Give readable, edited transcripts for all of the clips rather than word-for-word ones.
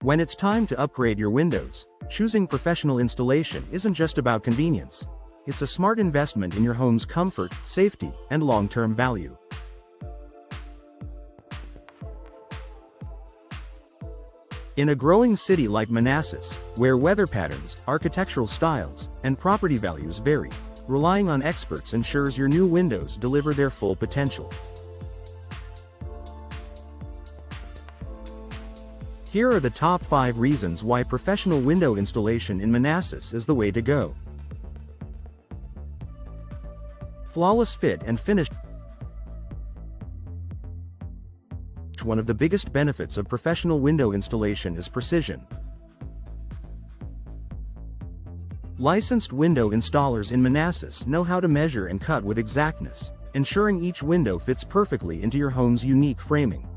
When it's time to upgrade your windows, choosing professional installation isn't just about convenience. It's a smart investment in your home's comfort, safety, and long-term value. In a growing city like Manassas, where weather patterns, architectural styles, and property values vary, relying on experts ensures your new windows deliver their full potential. Here are the top 5 reasons why professional window installation in Manassas is the way to go. Flawless fit and finish. One of the biggest benefits of professional window installation is precision. Licensed window installers in Manassas know how to measure and cut with exactness, ensuring each window fits perfectly into your home's unique framing.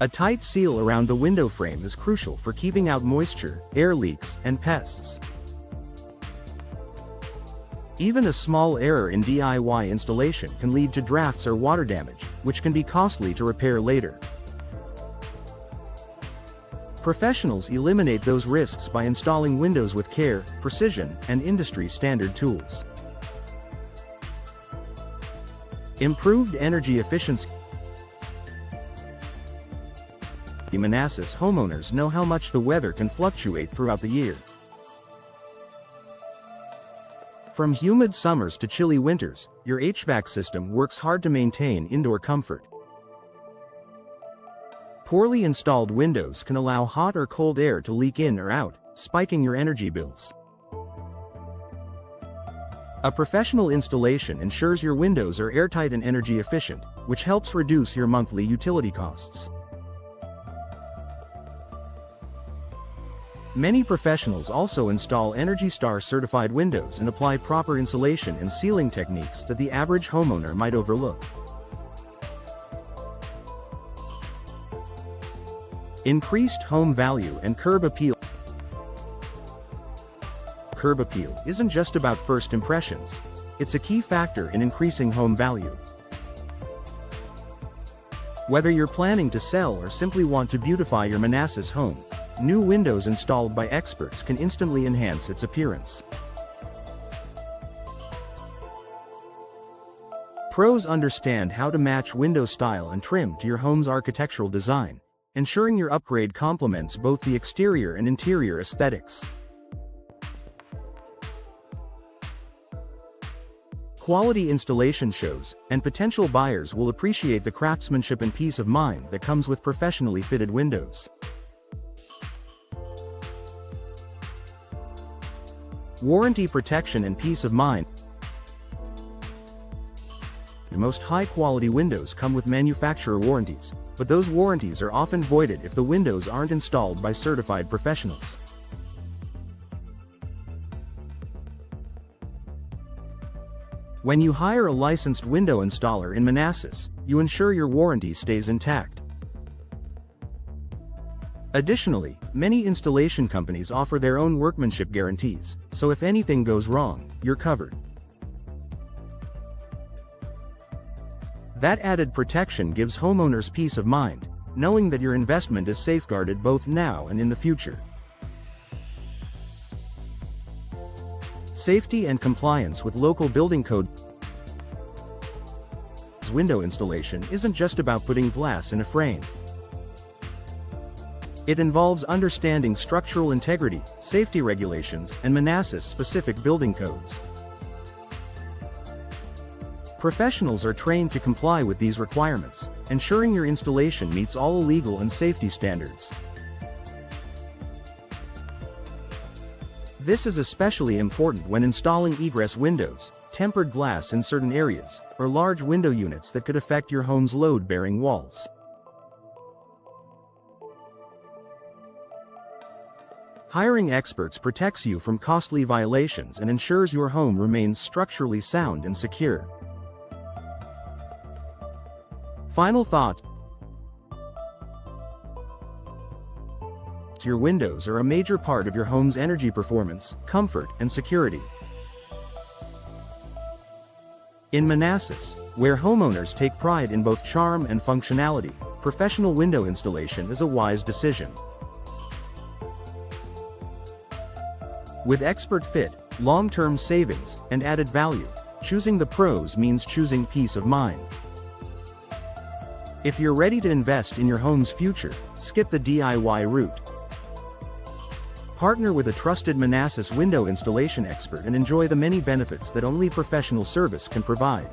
A tight seal around the window frame is crucial for keeping out moisture, air leaks, and pests. Even a small error in DIY installation can lead to drafts or water damage, which can be costly to repair later. Professionals eliminate those risks by installing windows with care, precision, and industry-standard tools. Improved energy efficiency. Manassas homeowners know how much the weather can fluctuate throughout the year. From humid summers to chilly winters, your HVAC system works hard to maintain indoor comfort. Poorly installed windows can allow hot or cold air to leak in or out, spiking your energy bills. A professional installation ensures your windows are airtight and energy efficient, which helps reduce your monthly utility costs. Many professionals also install Energy Star certified windows and apply proper insulation and sealing techniques that the average homeowner might overlook. Increased home value and curb appeal. Curb appeal isn't just about first impressions, it's a key factor in increasing home value. Whether you're planning to sell or simply want to beautify your Manassas home, new windows installed by experts can instantly enhance its appearance. Pros understand how to match window style and trim to your home's architectural design, ensuring your upgrade complements both the exterior and interior aesthetics. Quality installation shows, and potential buyers will appreciate the craftsmanship and peace of mind that comes with professionally fitted windows. Warranty protection and peace of mind. Most high-quality windows come with manufacturer warranties, but those warranties are often voided if the windows aren't installed by certified professionals. When you hire a licensed window installer in Manassas, you ensure your warranty stays intact. Additionally, many installation companies offer their own workmanship guarantees, so if anything goes wrong, you're covered. That added protection gives homeowners peace of mind, knowing that your investment is safeguarded both now and in the future. Safety and compliance with local building code. Window installation isn't just about putting glass in a frame. It involves understanding structural integrity, safety regulations, and Manassas-specific building codes. Professionals are trained to comply with these requirements, ensuring your installation meets all legal and safety standards. This is especially important when installing egress windows, tempered glass in certain areas, or large window units that could affect your home's load-bearing walls. Hiring experts protects you from costly violations and ensures your home remains structurally sound and secure. Final thoughts. Your windows are a major part of your home's energy performance, comfort, and security. In Manassas, where homeowners take pride in both charm and functionality, professional window installation is a wise decision. With expert fit, long-term savings, and added value, choosing the pros means choosing peace of mind. If you're ready to invest in your home's future, skip the DIY route. Partner with a trusted Manassas window installation expert and enjoy the many benefits that only professional service can provide.